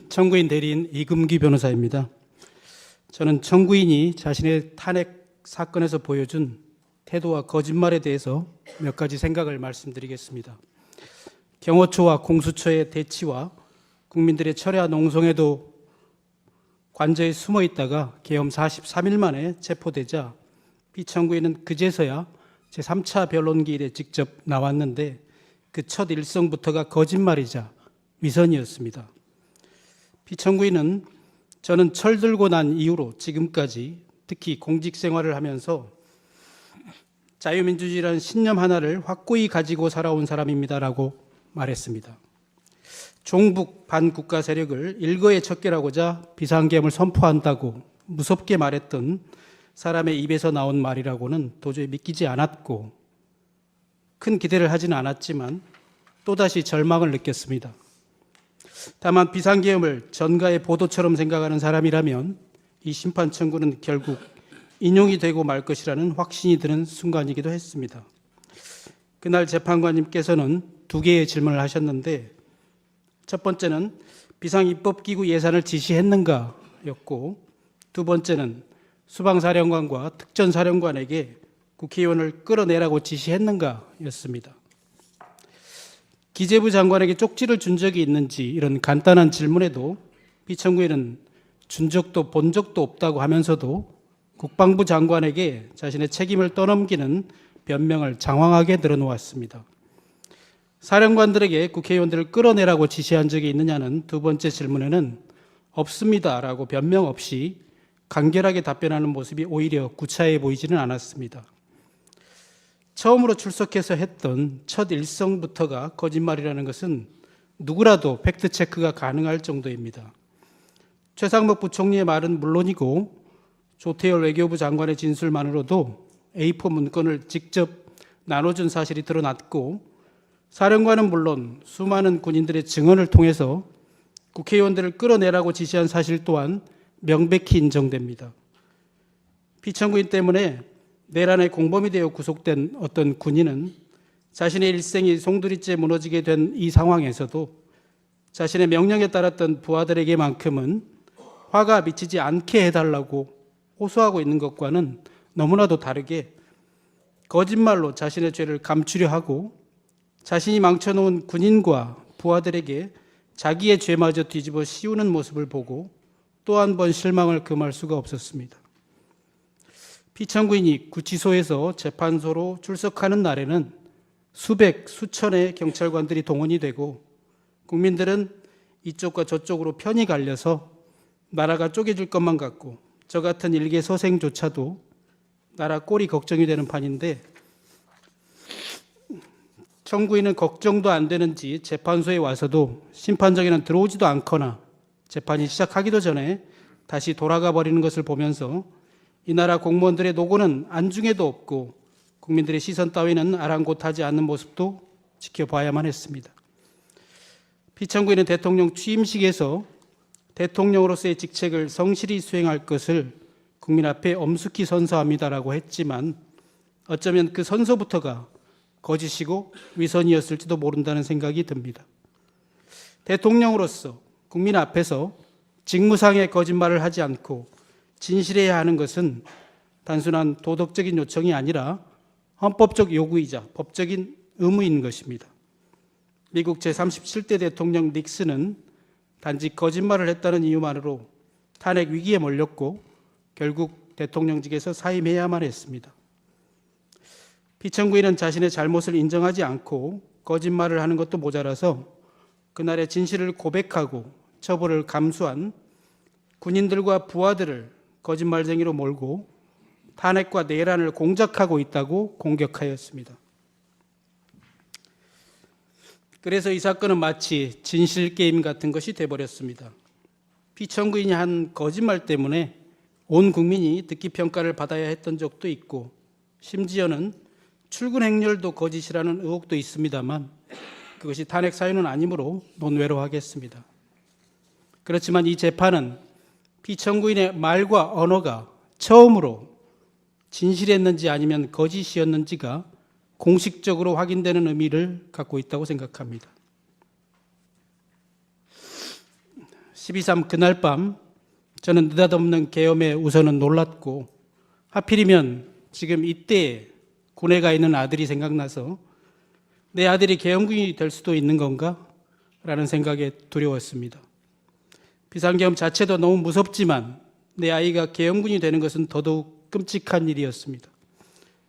청구인 대리인 이금기 변호사입니다. 저는 청구인이 자신의 탄핵 사건에서 보여준 태도와 거짓말에 대해서 몇 가지 생각을 말씀드리겠습니다. 경호처와 공수처의 대치와 국민들의 철야 농성에도 관저에 숨어 있다가 계엄 43일 만에 체포되자 피청구인은 그제서야 제3차 변론기일에 직접 나왔는데 그 첫 일성부터가 거짓말이자 위선이었습니다. 피청구인은 저는 철들고 난 이후로 지금까지 특히 공직 생활을 하면서 자유민주주의라는 신념 하나를 확고히 가지고 살아온 사람입니다라고 말했습니다. 종북 반국가 세력을 일거에 척결하고자 비상계엄을 선포한다고 무섭게 말했던 사람의 입에서 나온 말이라고는 도저히 믿기지 않았고 큰 기대를 하지는 않았지만 또다시 절망을 느꼈습니다. 다만 비상계엄을 전가의 보도처럼 생각하는 사람이라면 이 심판 청구는 결국 인용이 되고 말 것이라는 확신이 드는 순간이기도 했습니다. 그날 재판관님께서는 두 개의 질문을 하셨는데 첫 번째는 비상입법기구 예산을 지시했는가 였고 두 번째는 수방사령관과 특전사령관에게 국회의원을 끌어내라고 지시했는가 였습니다. 기재부 장관에게 쪽지를 준 적이 있는지 이런 간단한 질문에도 피청구인은 준 적도 본 적도 없다고 하면서도 국방부 장관에게 자신의 책임을 떠넘기는 변명을 장황하게 늘어놓았습니다. 사령관들에게 국회의원들을 끌어내라고 지시한 적이 있느냐는 두 번째 질문에는 없습니다라고 변명 없이 간결하게 답변하는 모습이 오히려 구차해 보이지는 않았습니다. 처음으로 출석해서 했던 첫 일성부터가 거짓말이라는 것은 누구라도 팩트체크가 가능할 정도입니다. 최상목 부총리의 말은 물론이고 조태열 외교부 장관의 진술만으로도 A4 문건을 직접 나눠준 사실이 드러났고 사령관은 물론 수많은 군인들의 증언을 통해서 국회의원들을 끌어내라고 지시한 사실 또한 명백히 인정됩니다. 피청구인 때문에 내란의 공범이 되어 구속된 어떤 군인은 자신의 일생이 송두리째 무너지게 된 이 상황에서도 자신의 명령에 따랐던 부하들에게만큼은 화가 미치지 않게 해달라고 호소하고 있는 것과는 너무나도 다르게 거짓말로 자신의 죄를 감추려 하고 자신이 망쳐놓은 군인과 부하들에게 자기의 죄마저 뒤집어 씌우는 모습을 보고 또 한 번 실망을 금할 수가 없었습니다. 피청구인이 구치소에서 재판소로 출석하는 날에는 수백, 수천의 경찰관들이 동원이 되고 국민들은 이쪽과 저쪽으로 편이 갈려서 나라가 쪼개질 것만 같고 저 같은 일개 서생조차도 나라 꼴이 걱정이 되는 판인데 청구인은 걱정도 안 되는지 재판소에 와서도 심판정에는 들어오지도 않거나 재판이 시작하기도 전에 다시 돌아가 버리는 것을 보면서 이 나라 공무원들의 노고는 안중에도 없고 국민들의 시선 따위는 아랑곳하지 않는 모습도 지켜봐야만 했습니다. 피청구인은 대통령 취임식에서 대통령으로서의 직책을 성실히 수행할 것을 국민 앞에 엄숙히 선서합니다라고 했지만 어쩌면 그 선서부터가 거짓이고 위선이었을지도 모른다는 생각이 듭니다. 대통령으로서 국민 앞에서 직무상의 거짓말을 하지 않고 진실해야 하는 것은 단순한 도덕적인 요청이 아니라 헌법적 요구이자 법적인 의무인 것입니다. 미국 제37대 대통령 닉슨은 단지 거짓말을 했다는 이유만으로 탄핵 위기에 몰렸고 결국 대통령직에서 사임해야만 했습니다. 피청구인은 자신의 잘못을 인정하지 않고 거짓말을 하는 것도 모자라서 그날의 진실을 고백하고 처벌을 감수한 군인들과 부하들을 거짓말쟁이로 몰고 탄핵과 내란을 공작하고 있다고 공격하였습니다. 그래서 이 사건은 마치 진실게임 같은 것이 돼버렸습니다. 피청구인이 한 거짓말 때문에 온 국민이 듣기평가를 받아야 했던 적도 있고 심지어는 출근 행렬도 거짓이라는 의혹도 있습니다만 그것이 탄핵 사유는 아니므로 논외로 하겠습니다. 그렇지만 이 재판은 피청구인의 말과 언어가 처음으로 진실이었는지 아니면 거짓이었는지가 공식적으로 확인되는 의미를 갖고 있다고 생각합니다. 12.3 그날 밤 저는 느닷없는 계엄에 우선은 놀랐고, 하필이면 지금 이때 군에 가 있는 아들이 생각나서 내 아들이 계엄군이 될 수도 있는 건가? 라는 생각에 두려웠습니다. 비상계엄 자체도 너무 무섭지만 내 아이가 계엄군이 되는 것은 더더욱 끔찍한 일이었습니다.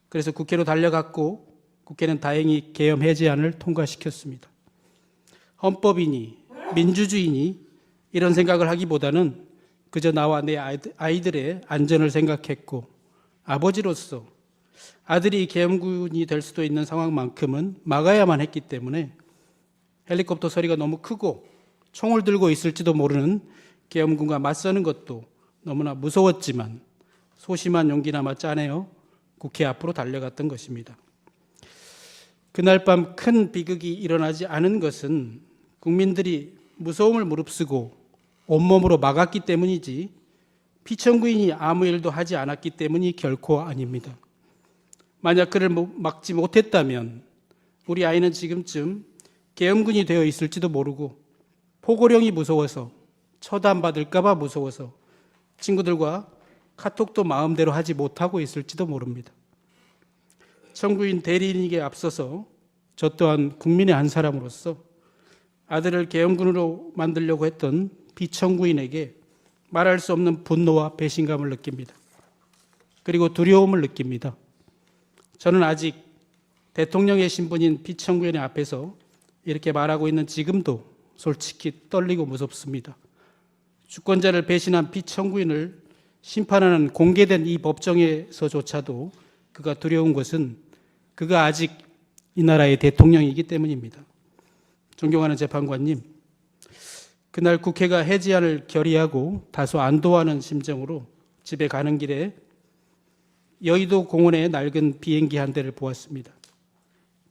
그래서 국회로 달려갔고, 국회는 다행히 계엄 해제안을 통과시켰습니다. 헌법이니 민주주의니 이런 생각을 하기보다는 그저 나와 내 아이들의 안전을 생각했고, 아버지로서 아들이 계엄군이 될 수도 있는 상황만큼은 막아야만 했기 때문에 헬리콥터 소리가 너무 크고 총을 들고 있을지도 모르는 계엄군과 맞서는 것도 너무나 무서웠지만 소심한 용기나마 짜내어 국회 앞으로 달려갔던 것입니다. 그날 밤 큰 비극이 일어나지 않은 것은 국민들이 무서움을 무릅쓰고 온몸으로 막았기 때문이지 피청구인이 아무 일도 하지 않았기 때문이 결코 아닙니다. 만약 그를 막지 못했다면 우리 아이는 지금쯤 계엄군이 되어 있을지도 모르고 포고령이 무서워서 처단받을까 봐 무서워서 친구들과 카톡도 마음대로 하지 못하고 있을지도 모릅니다. 청구인 대리인에게 앞서서 저 또한 국민의 한 사람으로서 아들을 계엄군으로 만들려고 했던 피청구인에게 말할 수 없는 분노와 배신감을 느낍니다. 그리고 두려움을 느낍니다. 저는 아직 대통령의 신분인 피청구인의 앞에서 이렇게 말하고 있는 지금도 솔직히 떨리고 무섭습니다. 주권자를 배신한 피청구인을 심판하는 공개된 이 법정에서조차도 그가 두려운 것은 그가 아직 이 나라의 대통령이기 때문입니다. 존경하는 재판관님, 그날 국회가 해제안을 결의하고 다소 안도하는 심정으로 집에 가는 길에 여의도 공원의 낡은 비행기 한 대를 보았습니다.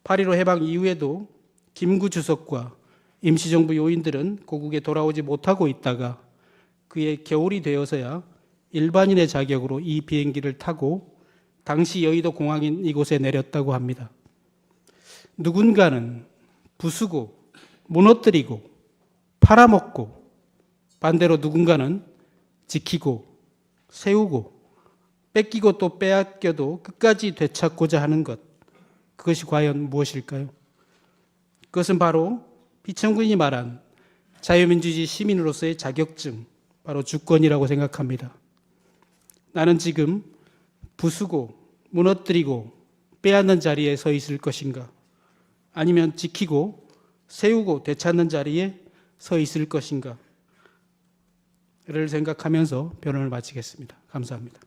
8.15 해방 이후에도 김구 주석과 임시정부 요인들은 고국에 돌아오지 못하고 있다가 그의 겨울이 되어서야 일반인의 자격으로 이 비행기를 타고 당시 여의도 공항인 이곳에 내렸다고 합니다. 누군가는 부수고 무너뜨리고 팔아먹고, 반대로 누군가는 지키고 세우고 뺏기고 또 빼앗겨도 끝까지 되찾고자 하는 것, 그것이 과연 무엇일까요? 그것은 바로 피청구인이 말한 자유민주주의 시민으로서의 자격증, 바로 주권이라고 생각합니다. 나는 지금 부수고 무너뜨리고 빼앗는 자리에 서 있을 것인가? 아니면 지키고 세우고 되찾는 자리에 서 있을 것인가? 를 생각하면서 변론을 마치겠습니다. 감사합니다.